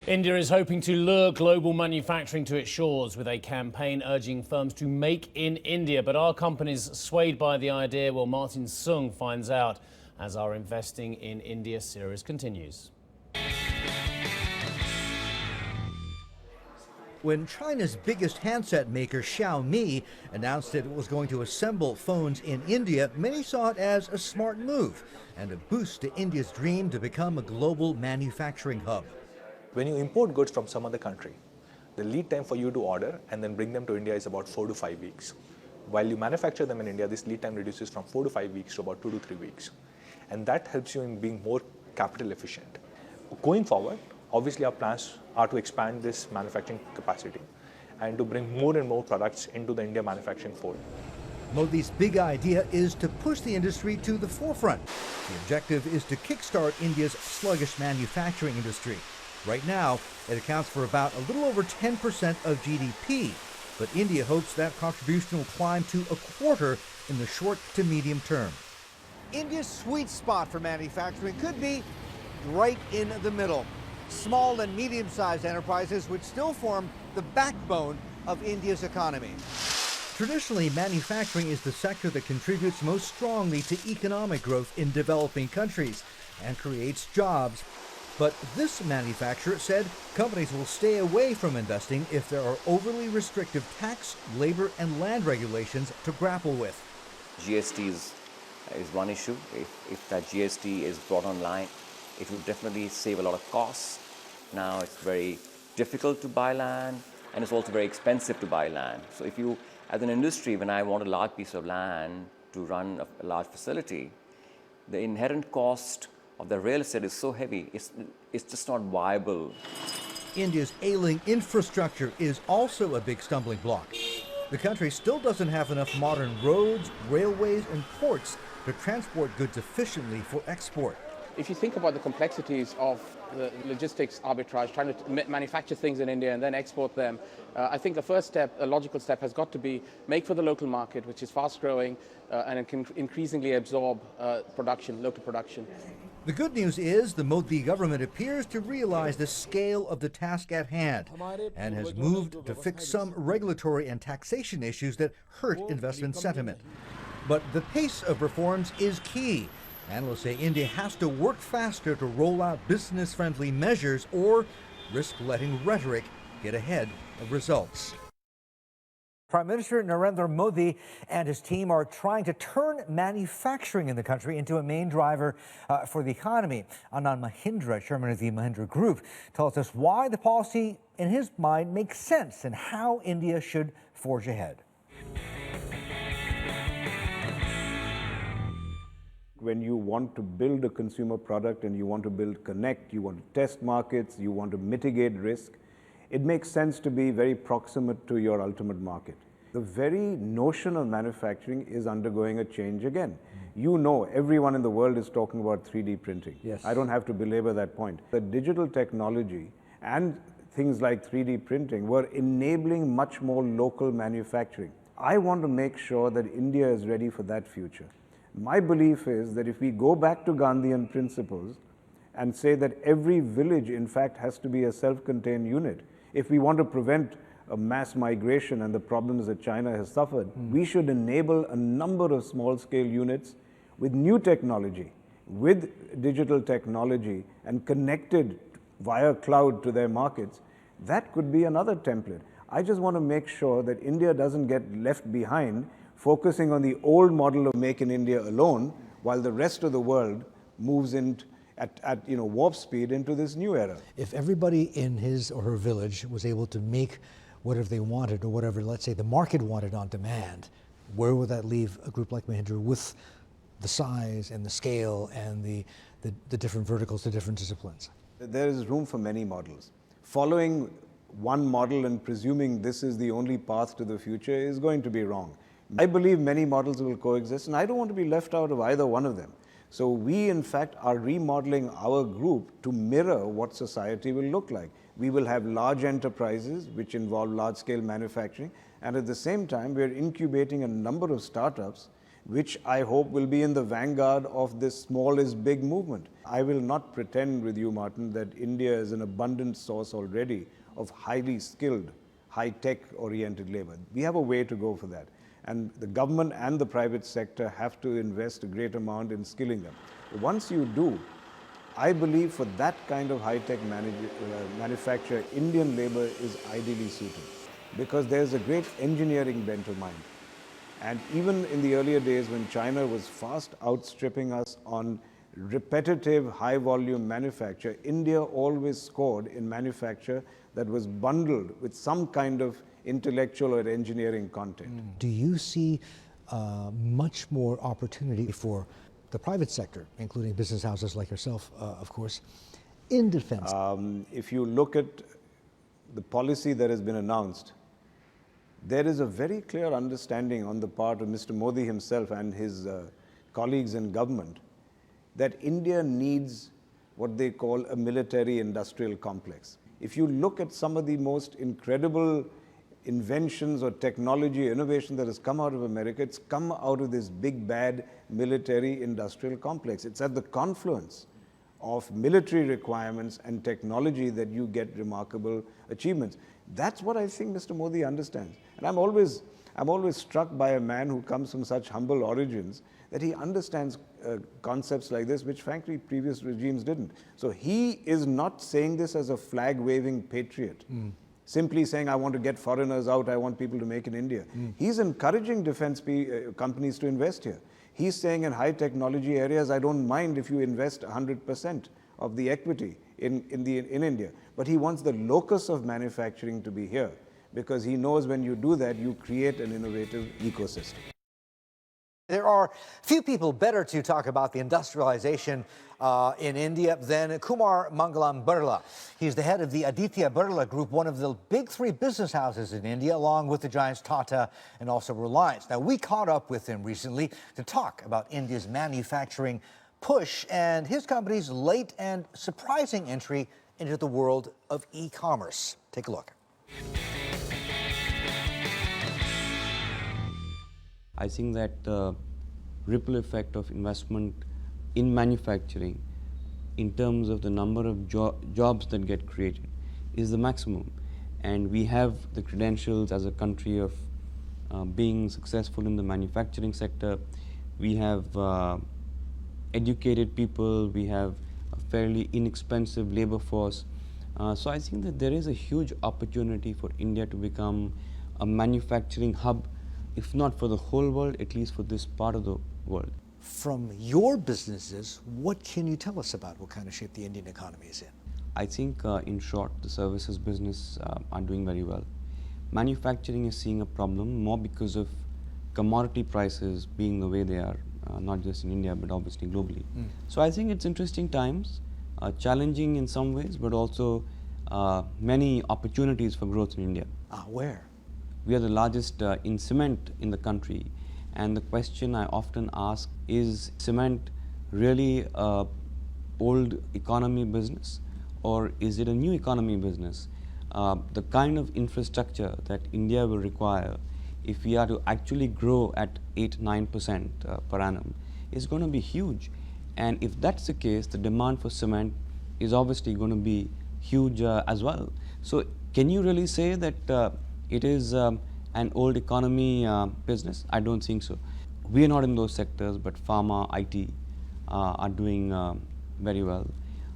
India is hoping to lure global manufacturing to its shores with a campaign urging firms to make in India. But are companies swayed by the idea? Well, Martin Sung finds out as our Investing in India series continues. When China's biggest handset maker, Xiaomi, announced that it was going to assemble phones in India, many saw it as a smart move and a boost to India's dream to become a global manufacturing hub. When you import goods from some other country, the lead time for you to order and then bring them to India is about 4 to 5 weeks. While you manufacture them in India, this lead time reduces from 4 to 5 weeks to about 2 to 3 weeks. And that helps you in being more capital efficient. Going forward, obviously our plans are to expand this manufacturing capacity and to bring more and more products into the India manufacturing fold. Modi's big idea is to push the industry to the forefront. The objective is to kickstart India's sluggish manufacturing industry. Right now, it accounts for about a little over 10% of GDP, but India hopes that contribution will climb to a quarter in the short to medium term. India's sweet spot for manufacturing could be right in the middle. Small and medium-sized enterprises would still form the backbone of India's economy. Traditionally, manufacturing is the sector that contributes most strongly to economic growth in developing countries and creates jobs. But this manufacturer said companies will stay away from investing if there are overly restrictive tax, labor, and land regulations to grapple with. GST is one issue. If that GST is brought online, it will definitely save a lot of costs. Now it's very difficult to buy land, and it's also very expensive to buy land. So if you, as an industry, when I want a large piece of land to run a large facility, the inherent cost of the real estate is so heavy, it's just not viable. India's ailing infrastructure is also a big stumbling block. The country still doesn't have enough modern roads, railways, and ports to transport goods efficiently for export. If you think about the complexities of the logistics arbitrage, trying to manufacture things in India and then export them, I think the first step, a logical step, has got to be make for the local market, which is fast growing and it can increasingly absorb local production. The good news is the Modi government appears to realize the scale of the task at hand and has moved to fix some regulatory and taxation issues that hurt investment sentiment. But the pace of reforms is key. Analysts say India has to work faster to roll out business-friendly measures or risk letting rhetoric get ahead of results. Prime Minister Narendra Modi and his team are trying to turn manufacturing in the country into a main driver for the economy. Anand Mahindra, chairman of the Mahindra Group, tells us why the policy, in his mind, makes sense and how India should forge ahead. When you want to build a consumer product and you want to build connect, you want to test markets, you want to mitigate risk, it makes sense to be very proximate to your ultimate market. The very notion of manufacturing is undergoing a change again. You know, everyone in the world is talking about 3D printing. Yes. I don't have to belabor that point. The digital technology and things like 3D printing were enabling much more local manufacturing. I want to make sure that India is ready for that future. My belief is that if we go back to Gandhian principles and say that every village, in fact, has to be a self-contained unit, if we want to prevent a mass migration and the problems that China has suffered, we should enable a number of small-scale units with new technology, with digital technology, and connected via cloud to their markets. That could be another template. I just want to make sure that India doesn't get left behind focusing on the old model of Make in India alone, while the rest of the world moves in at warp speed into this new era. If everybody in his or her village was able to make whatever they wanted or whatever, let's say, the market wanted on demand, where would that leave a group like Mahindra with the size and the scale and the different verticals, the different disciplines? There is room for many models. Following one model and presuming this is the only path to the future is going to be wrong. I believe many models will coexist, and I don't want to be left out of either one of them. So we, in fact, are remodeling our group to mirror what society will look like. We will have large enterprises which involve large-scale manufacturing, and at the same time, we are incubating a number of startups which I hope will be in the vanguard of this small is big movement. I will not pretend with you, Martin, that India is an abundant source already of highly skilled, high-tech oriented labor. We have a way to go for that. And the government and the private sector have to invest a great amount in skilling them. Once you do, I believe for that kind of high-tech manufacture, Indian labor is ideally suited because there's a great engineering bent of mind. And even in the earlier days when China was fast outstripping us on repetitive high-volume manufacture, India always scored in manufacture that was bundled with some kind of intellectual or engineering content. Do you see much more opportunity for the private sector, including business houses like yourself, of course, in defense? If you look at the policy that has been announced, there is a very clear understanding on the part of Mr. Modi himself and his colleagues in government that India needs what they call a military-industrial complex. If you look at some of the most incredible inventions or technology innovation that has come out of America, it's come out of this big bad military-industrial complex. It's at the confluence of military requirements and technology that you get remarkable achievements. That's what I think Mr. Modi understands. And I'm always struck by a man who comes from such humble origins that he understands concepts like this, which frankly previous regimes didn't. So he is not saying this as a flag-waving patriot, simply saying, I want to get foreigners out, I want people to make in India. He's encouraging defense companies to invest here. He's saying in high technology areas, I don't mind if you invest 100% of the equity in India. But he wants the locus of manufacturing to be here, because he knows when you do that, you create an innovative ecosystem. There are few people better to talk about the industrialization in India than Kumar Mangalam Birla. He's the head of the Aditya Birla Group, one of the big three business houses in India, along with the giants Tata and also Reliance. Now, we caught up with him recently to talk about India's manufacturing push and his company's late and surprising entry into the world of e-commerce. Take a look. I think that the ripple effect of investment in manufacturing in terms of the number of jobs that get created is the maximum. And we have the credentials as a country of being successful in the manufacturing sector. We have educated people, we have a fairly inexpensive labor force. So I think that there is a huge opportunity for India to become a manufacturing hub, if not for the whole world, at least for this part of the world. From your businesses, what can you tell us about what kind of shape the Indian economy is in? I think, in short, the services business are doing very well. Manufacturing is seeing a problem more because of commodity prices being the way they are, not just in India, but obviously globally. So I think it's interesting times, challenging in some ways, but also many opportunities for growth in India. Where? We are the largest in cement in the country, and the question I often ask is cement really a old economy business, or is it a new economy business? The kind of infrastructure that India will require if we are to actually grow at 8-9% per annum is going to be huge. And if that's the case, the demand for cement is obviously going to be huge as well. So can you really say that it is an old economy business? I don't think so. We are not in those sectors, but pharma, IT are doing very well.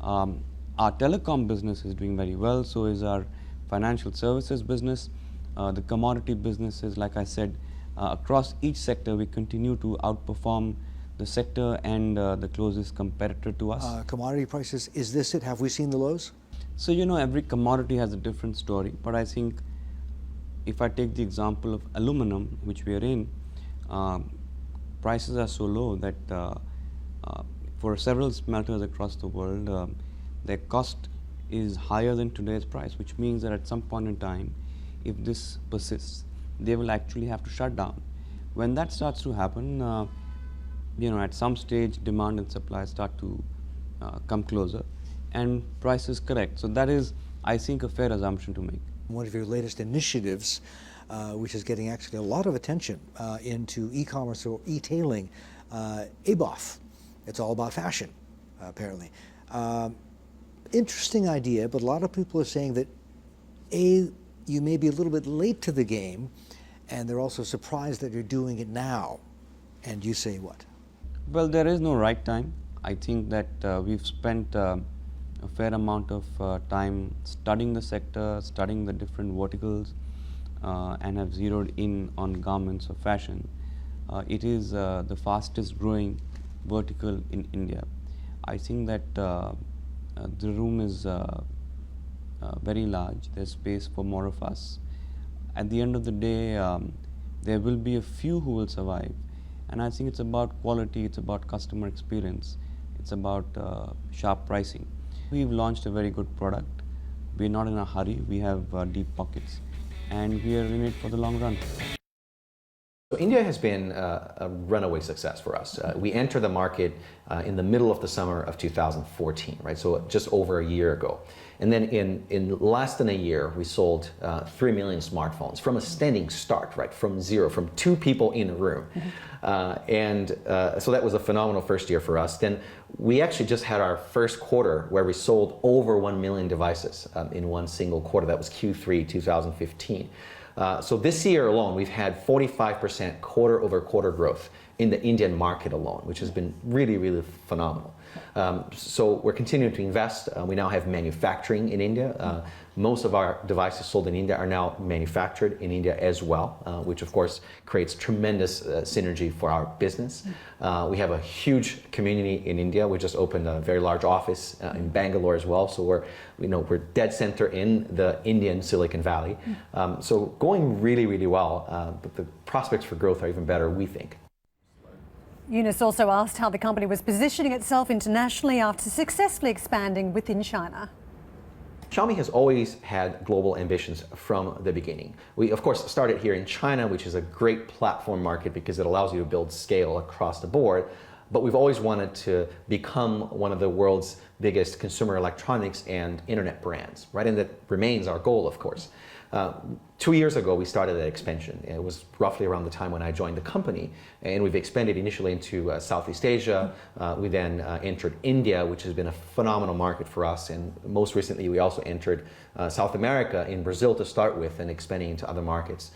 Our telecom business is doing very well, so is our financial services business. The commodity businesses, like I said, across each sector, we continue to outperform the sector and the closest competitor to us. Commodity prices, is this it? Have we seen the lows? So, you know, every commodity has a different story, but I think if I take the example of aluminum, which we are in, prices are so low that for several smelters across the world, their cost is higher than today's price, which means that at some point in time, if this persists, they will actually have to shut down. When that starts to happen, you know, at some stage, demand and supply start to come closer, and prices correct. So that is, I think, a fair assumption to make. One of your latest initiatives which is getting actually a lot of attention into e-commerce or e-tailing, ABOF. It's all about fashion, apparently. Interesting idea, but a lot of people are saying that you may be a little bit late to the game, and they're also surprised that you're doing it now. And you say what? Well, there is no right time. I think that we've spent a fair amount of time studying the sector, studying the different verticals, and have zeroed in on garments or fashion. It is the fastest growing vertical in India. I think that the room is very large. There's space for more of us. At the end of the day, there will be a few who will survive. And I think it's about quality, it's about customer experience, it's about sharp pricing. We've launched a very good product. We're not in a hurry, we have deep pockets, and we are in it for the long run. So India has been a runaway success for us. We entered the market in the middle of the summer of 2014, right? So just over a year ago. And then in less than a year, we sold 3 million smartphones from a standing start, right? From zero, from 2 people in a room. So that was a phenomenal first year for us. Then we actually just had our first quarter where we sold over 1 million devices in one single quarter. That was Q3 2015. So this year alone, we've had 45% quarter-over-quarter growth in the Indian market alone, which has been really, really phenomenal. So we're continuing to invest. We now have manufacturing in India. Most of our devices sold in India are now manufactured in India as well, which of course creates tremendous synergy for our business. We have a huge community in India. We just opened a very large office in Bangalore as well. So we're dead center in the Indian Silicon Valley. So going really, really well, but the prospects for growth are even better, we think. Eunice also asked how the company was positioning itself internationally after successfully expanding within China. Xiaomi has always had global ambitions from the beginning. We, of course, started here in China, which is a great platform market because it allows you to build scale across the board. But we've always wanted to become one of the world's biggest consumer electronics and internet brands, right? And that remains our goal, of course. 2 years ago, we started that expansion. It was roughly around the time when I joined the company, and we've expanded initially into Southeast Asia. We then entered India, which has been a phenomenal market for us, and most recently we also entered South America in Brazil to start with, and expanding into other markets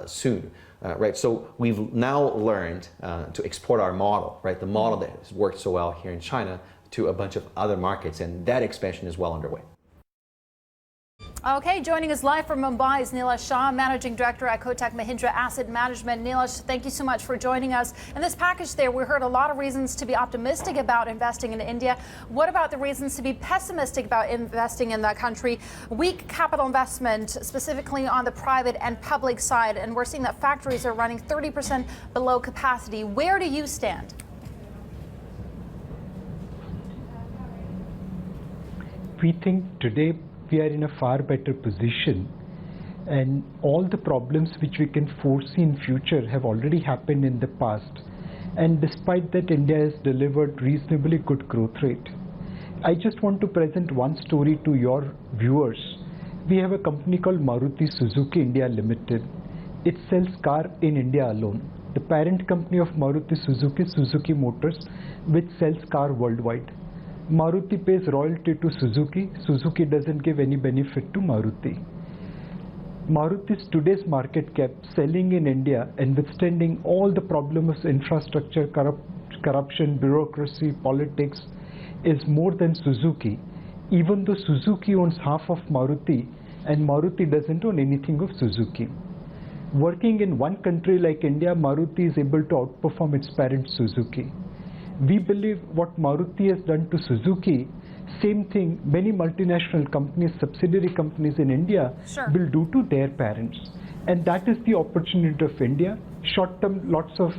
soon. Right, so we've now learned to export our model, right, the model that has worked so well here in China, to a bunch of other markets, and that expansion is well underway. Okay, joining us live from Mumbai is Nilesh Shah, Managing Director at Kotak Mahindra Asset Management. Nilesh, thank you so much for joining us. In this package there, we heard a lot of reasons to be optimistic about investing in India. What about the reasons to be pessimistic about investing in that country? Weak capital investment, specifically on the private and public side, and we're seeing that factories are running 30% below capacity. Where do you stand? We think today we are in a far better position, and all the problems which we can foresee in future have already happened in the past, and despite that India has delivered reasonably good growth rate. I just want to present one story to your viewers. We have a company called Maruti Suzuki India Limited. It sells car in India alone. The parent company of Maruti Suzuki, Suzuki Motors, which sells car worldwide. Maruti pays royalty to Suzuki. Suzuki doesn't give any benefit to Maruti. Maruti's today's market cap, selling in India and withstanding all the problems of infrastructure, corruption, bureaucracy, politics, is more than Suzuki, even though Suzuki owns half of Maruti and Maruti doesn't own anything of Suzuki. Working in one country like India, Maruti is able to outperform its parent Suzuki. We believe what Maruti has done to Suzuki, same thing many multinational companies, subsidiary companies in India will do to their parents. And that is the opportunity of India. Short term, lots of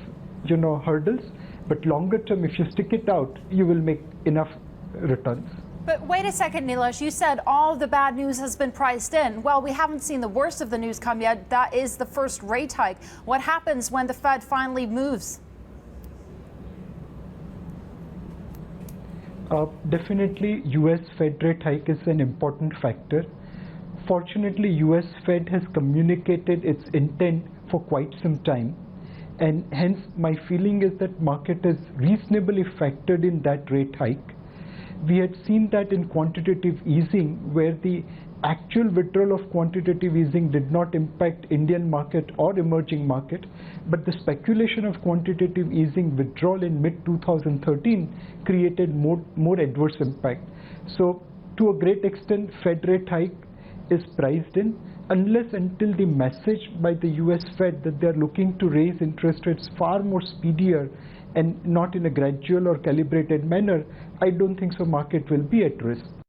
hurdles, but longer term, if you stick it out, you will make enough returns. But wait a second, Nilesh, you said all the bad news has been priced in. Well, we haven't seen the worst of the news come yet. That is the first rate hike. What happens when the Fed finally moves? Definitely, US Fed rate hike is an important factor. Fortunately, US Fed has communicated its intent for quite some time, and hence my feeling is that market is reasonably factored in that rate hike. We had seen that in quantitative easing, where the actual withdrawal of quantitative easing did not impact Indian market or emerging market, but the speculation of quantitative easing withdrawal in mid-2013 created more adverse impact. So to a great extent, Fed rate hike is priced in, unless until the message by the US Fed that they are looking to raise interest rates far more speedier and not in a gradual or calibrated manner, I don't think so market will be at risk.